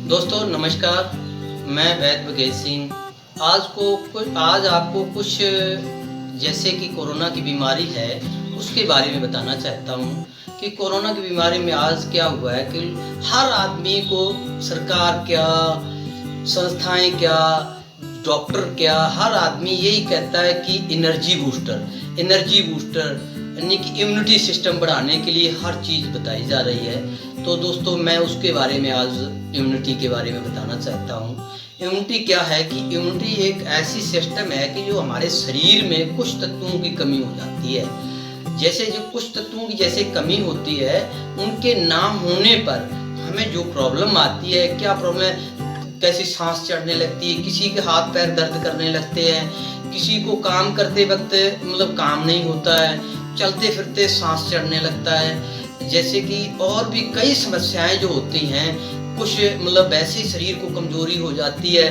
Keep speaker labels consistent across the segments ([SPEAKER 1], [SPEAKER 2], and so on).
[SPEAKER 1] दोस्तों नमस्कार, मैं वैद्य बघेल सिंह। आज आपको कुछ जैसे कि कोरोना की बीमारी है उसके बारे में बताना चाहता हूँ कि कोरोना की बीमारी में आज क्या हुआ है कि हर आदमी को सरकार क्या, संस्थाएं क्या, डॉक्टर क्या, हर आदमी यही कहता है कि एनर्जी बूस्टर यानी कि इम्यूनिटी सिस्टम बढ़ाने के लिए हर चीज़ बताई जा रही है। तो दोस्तों मैं उसके बारे में आज इम्यूनिटी के बारे में बताना चाहता हूँ। इम्यूनिटी क्या है कि इम्यूनिटी एक ऐसी सिस्टम है कि जो हमारे शरीर में कुछ तत्वों की कमी हो जाती है। जैसे जो कुछ तत्वों की जैसे कमी होती है, उनके नाम होने पर हमें जो प्रॉब्लम आती है, क्या प्रॉब्लम है, कैसी सांस चढ़ने लगती है, किसी के हाथ पैर दर्द करने लगते हैं, किसी को काम करते वक्त काम नहीं होता है, चलते फिरते सांस चढ़ने लगता है। जैसे कि और भी कई समस्याएं जो होती हैं, कुछ वैसे ही शरीर को कमजोरी हो जाती है,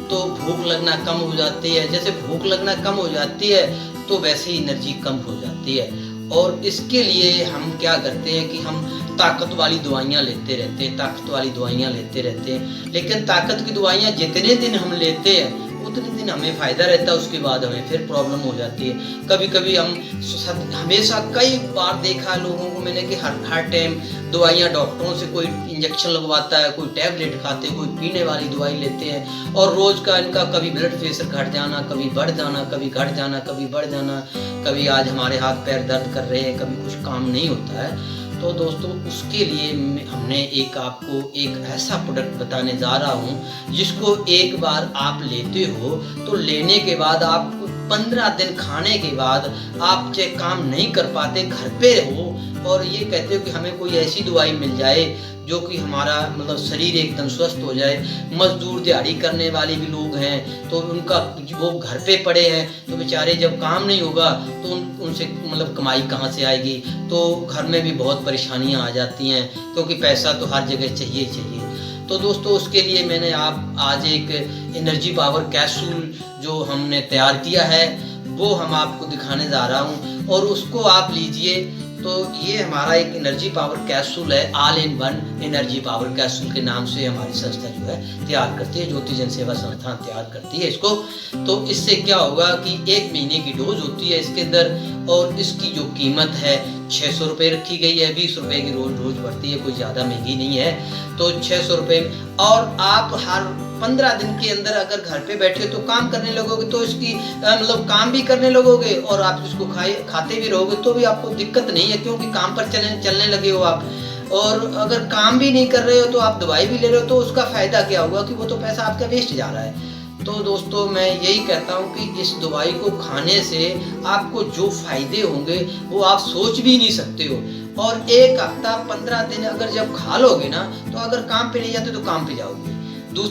[SPEAKER 1] तो भूख लगना कम हो जाती है। जैसे भूख लगना कम हो जाती है तो वैसे ही एनर्जी कम हो जाती है। और इसके लिए हम क्या करते हैं कि हम ताकत वाली दवाइयाँ लेते रहते हैं, लेकिन ताकत की दवाइयाँ जितने दिन हम लेते हैं उतने दिन हमें फ़ायदा रहता है, उसके बाद हमें फिर प्रॉब्लम हो जाती है। कभी कभी हमेशा कई बार देखा है लोगों को मैंने कि हर टाइम दवाइयाँ, डॉक्टरों से कोई इंजेक्शन लगवाता है, कोई टैबलेट खाते हैं, कोई पीने वाली दवाई लेते हैं, और रोज़ का इनका कभी ब्लड प्रेशर घट जाना, कभी बढ़ जाना, कभी घट जाना, कभी बढ़ जाना, कभी आज हमारे हाथ पैर दर्द कर रहे हैं, कभी कुछ काम नहीं होता है। तो दोस्तों उसके लिए हमने आपको एक ऐसा प्रोडक्ट बताने जा रहा हूँ जिसको एक बार आप लेते हो तो लेने के बाद आप 15 दिन खाने के बाद आप चाहे काम नहीं कर पाते, घर पे हो और ये कहते हो कि हमें कोई ऐसी दवाई मिल जाए जो कि हमारा शरीर एकदम स्वस्थ हो जाए। मजदूर दिहाड़ी करने वाले भी लोग हैं तो उनका वो घर पे पड़े हैं, तो बेचारे जब काम नहीं होगा तो उनसे कमाई कहाँ से आएगी, तो घर में भी बहुत परेशानियाँ आ जाती हैं, क्योंकि पैसा तो हर जगह चाहिए। तो दोस्तों उसके लिए मैंने आज एक एनर्जी पावर कैप्सूल जो हमने तैयार किया है वो हम आपको दिखाने जा रहा हूँ, और उसको आप लीजिए। तो ये हमारा एक एनर्जी पावर कैप्सूल है, all in one energy power capsule के नाम से हमारी संस्था जो है तैयार करती है, ज्योति जन सेवा संस्थान तैयार करती है इसको। तो इससे क्या होगा कि 1 महीने की डोज होती है इसके अंदर, और इसकी जो कीमत है 600 रुपये रखी गई है। 20 रुपये की रोज पड़ती है, कोई ज़्यादा महंगी नहीं है। तो 600 रुपये, और आप हर 15 दिन के अंदर अगर घर पे बैठे तो काम करने लगोगे तो इसकी काम भी करने लगोगे, और आप इसको खाते भी रहोगे तो भी आपको दिक्कत नहीं है, क्योंकि काम पर चलने लगे हो आप। और अगर काम भी नहीं कर रहे हो तो आप दवाई भी ले रहे हो, तो उसका फ़ायदा क्या होगा कि वो तो पैसा आपका वेस्ट जा रहा है। तो दोस्तों मैं यही कहता हूँ कि इस दवाई को खाने से आपको जो फ़ायदे होंगे वो आप सोच भी नहीं सकते हो। और 1 हफ्ता 15 दिन अगर जब खा लोगे ना, तो अगर काम पे नहीं जाते तो काम पे जाओगे।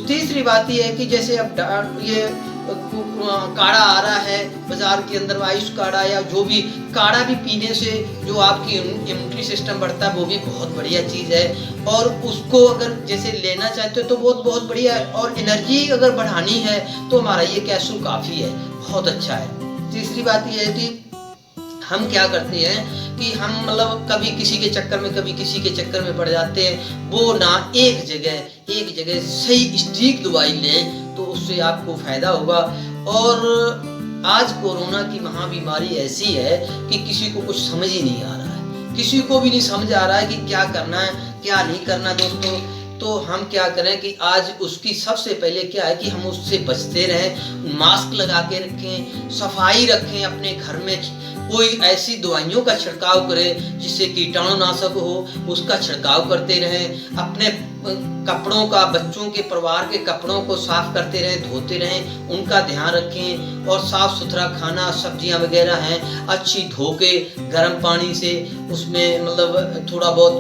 [SPEAKER 1] तीसरी बात यह है कि जैसे अब ये काढ़ा आ रहा है बाजार के अंदर, आयुष काढ़ा या जो भी काढ़ा भी पीने से जो आपकी इम्यूनिटी सिस्टम बढ़ता है वो भी बहुत बढ़िया चीज़ है। और उसको अगर जैसे लेना चाहते हो तो बहुत बढ़िया है। और एनर्जी अगर बढ़ानी है तो हमारा ये कैप्सूल काफ़ी है, बहुत अच्छा है। तीसरी बात ये है कि हम क्या करते हैं कि हम कभी किसी के चक्कर में पड़ जाते हैं, वो ना एक जगह सही स्टीक दवाई लें तो उससे आपको फायदा होगा। और आज कोरोना की महाबीमारी ऐसी है कि किसी को कुछ समझ ही नहीं आ रहा है, किसी को भी नहीं समझ आ रहा है कि क्या करना है क्या नहीं करना। दोस्तों तो हम क्या करें कि आज उसकी सबसे पहले क्या है कि हम उससे बचते रहें, मास्क लगा के रखें, सफाई रखें, अपने घर में कोई ऐसी दवाइयों का छिड़काव करें जिससे कीटाणुनाशक हो, उसका छिड़काव करते रहें। अपने कपड़ों का, बच्चों के, परिवार के कपड़ों को साफ करते रहें, धोते रहें, उनका ध्यान रखें। और साफ सुथरा खाना, सब्जियां वगैरह हैं अच्छी धो के गर्म पानी से उसमें थोड़ा बहुत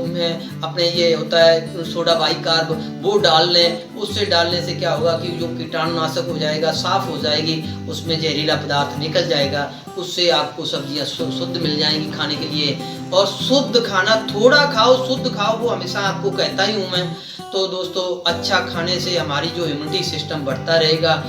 [SPEAKER 1] अपने ये होता है सोडा बाइकार्ब वो डाल लें। उससे डालने से क्या होगा कि जो कीटाणुनाशक हो जाएगा, साफ हो जाएगी, उसमें जहरीला पदार्थ निकल जाएगा, उससे आपको सब्जियां शुद्ध मिल जाएंगी खाने के लिए। और शुद्ध खाना, थोड़ा खाओ शुद्ध खाओ, वो हमेशा आपको कहता ही हूँ मैं। तो दोस्तों अच्छा खाने से हमारी जो इम्यूनिटी सिस्टम बढ़ता रहेगा।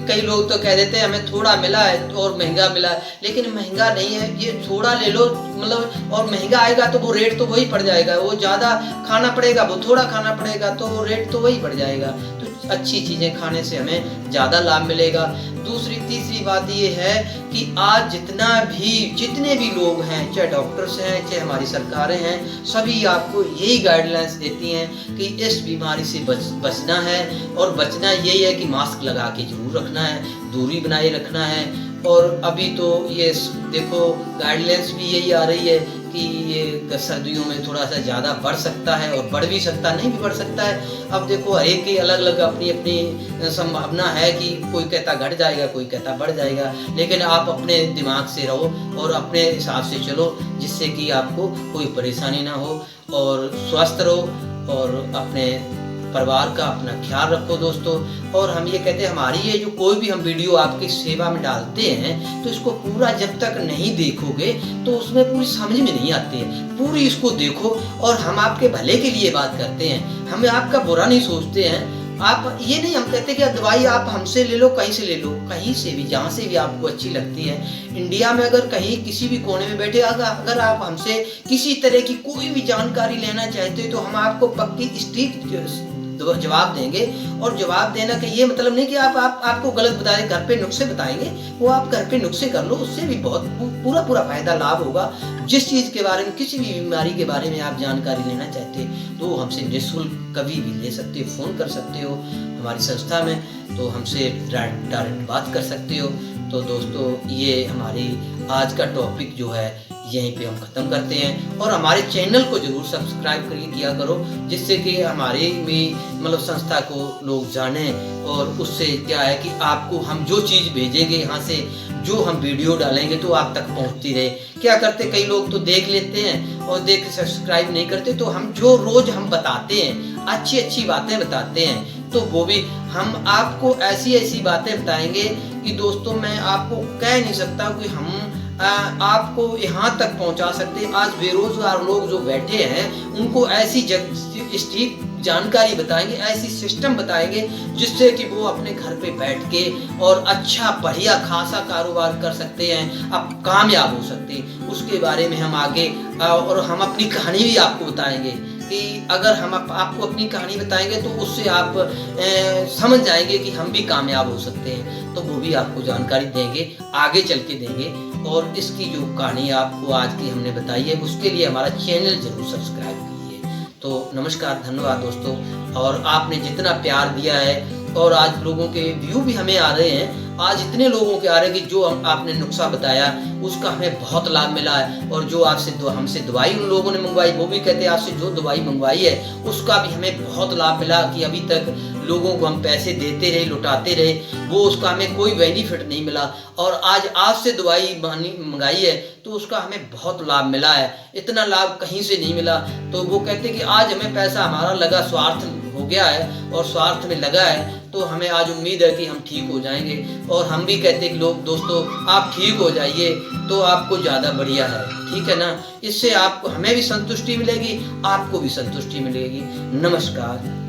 [SPEAKER 1] कई लोग तो कह देते हैं हमें थोड़ा मिला है और महंगा मिला है, लेकिन महंगा नहीं है, ये थोड़ा ले लो मतलब, और महंगा आएगा तो वो रेट तो वही पड़ जाएगा, वो ज़्यादा खाना पड़ेगा वो थोड़ा खाना पड़ेगा तो वो रेट तो वही पड़ जाएगा। तो अच्छी चीज़ें खाने से हमें ज़्यादा लाभ मिलेगा। दूसरी तीसरी बात ये है कि आज जितने भी लोग हैं, चाहे डॉक्टर्स हैं चाहे हमारी सरकारें हैं, सभी आपको यही गाइडलाइंस देती हैं कि इस बीमारी से बचना है, और बचना यही है कि मास्क लगा के जरूर रखना है, दूरी बनाए रखना है। और अभी तो ये देखो गाइडलाइंस भी यही आ रही है कि ये सर्दियों में थोड़ा सा ज़्यादा बढ़ सकता है, और बढ़ भी सकता है, नहीं भी बढ़ सकता है। अब देखो हर एक की अलग अलग अपनी अपनी संभावना है कि कोई कहता घट जाएगा, कोई कहता बढ़ जाएगा, लेकिन आप अपने दिमाग से रहो और अपने हिसाब से चलो, जिससे कि आपको कोई परेशानी ना हो, और स्वस्थ रहो और अपने परिवार का अपना ख्याल रखो दोस्तों। और हम ये कहते हैं हमारी ये जो कोई भी हम वीडियो आपकी सेवा में डालते हैं, तो इसको पूरा जब तक नहीं देखोगे तो उसमें पूरी समझ में नहीं आती है, पूरी इसको देखो। और हम आपके भले के लिए बात करते हैं, हमें आपका बुरा नहीं सोचते हैं। आप ये नहीं हम कहते कि दवाई आप हमसे ले लो, कहीं से ले लो, कहीं से भी जहाँ से भी आपको अच्छी लगती है। इंडिया में अगर कहीं किसी भी कोने में बैठे अगर आप हमसे किसी तरह की कोई भी जानकारी लेना चाहते हो, तो हम आपको पक्की स्ट्रिक्ट जवाब देंगे। और जवाब देना का ये मतलब नहीं कि आपको गलत बता दें, घर पे नुस्खे बताएंगे, वो आप घर पे नुस्खे कर लो, उससे भी बहुत पूरा फायदा लाभ होगा। जिस चीज़ के बारे में, किसी भी बीमारी के बारे में आप जानकारी लेना चाहते तो हमसे निःशुल्क कभी भी ले सकते हो, फ़ोन कर सकते हो हमारी संस्था में, तो हमसे डायरेक्ट बात कर सकते हो। तो दोस्तों ये हमारी आज का टॉपिक जो है यहीं पे हम ख़त्म करते हैं। और हमारे चैनल को जरूर सब्सक्राइब किया करो, जिससे कि हमारी भी मतलब संस्था को लोग जानें। और उससे क्या है कि आपको हम जो चीज़ भेजेंगे यहाँ से, जो हम वीडियो डालेंगे तो आप तक पहुँचती रहे। क्या करते कई लोग तो देख लेते हैं और देख सब्सक्राइब नहीं करते, तो हम जो रोज़ हम बताते हैं अच्छी बातें बताते हैं, तो वो भी हम आपको ऐसी बातें बताएंगे कि दोस्तों मैं आपको कह नहीं सकता कि हम आपको यहाँ तक पहुँचा सकते। आज बेरोजगार लोग जो बैठे हैं उनको ऐसी स्ट्रीट जानकारी बताएंगे, ऐसी सिस्टम बताएंगे, जिससे कि वो अपने घर पे बैठ के और अच्छा बढ़िया खासा कारोबार कर सकते हैं, अब कामयाब हो सकते हैं। उसके बारे में हम आगे और हम अपनी कहानी भी आपको बताएंगे कि अगर हम आपको अपनी कहानी बताएंगे तो उससे आप समझ जाएंगे कि हम भी कामयाब हो सकते हैं। तो वो भी आपको जानकारी देंगे, आगे चल के देंगे। और इसकी जो कहानी आपको आज की हमने बताई है, उसके लिए हमारा चैनल जरूर सब्सक्राइब कीजिए। तो नमस्कार, धन्यवाद दोस्तों। और आपने जितना प्यार दिया है, और आज लोगों के व्यू भी हमें आ रहे हैं, आज इतने लोगों के आ रहे हैं कि जो आपने नुस्खा बताया उसका हमें बहुत लाभ मिला है। और जो हमसे दवाई उन लोगों ने मंगवाई, वो भी कहते हैं आपसे जो दवाई मंगवाई है उसका भी हमें बहुत लाभ मिला, कि अभी तक लोगों को हम पैसे देते रहे, लुटाते रहे, वो उसका हमें कोई बेनिफिट नहीं मिला। और आज आपसे दवाई मंगाई है तो उसका हमें बहुत लाभ मिला है, इतना लाभ कहीं से नहीं मिला। तो वो कहते हैं कि आज हमें पैसा हमारा लगा, स्वार्थ हो गया है और स्वार्थ में लगा है, तो हमें आज उम्मीद है कि हम ठीक हो जाएंगे। और हम भी कहते हैं कि लोग दोस्तों आप ठीक हो जाइए तो आपको ज़्यादा बढ़िया है, ठीक है ना। इससे आपको हमें भी संतुष्टि मिलेगी, आपको भी संतुष्टि मिलेगी। नमस्कार।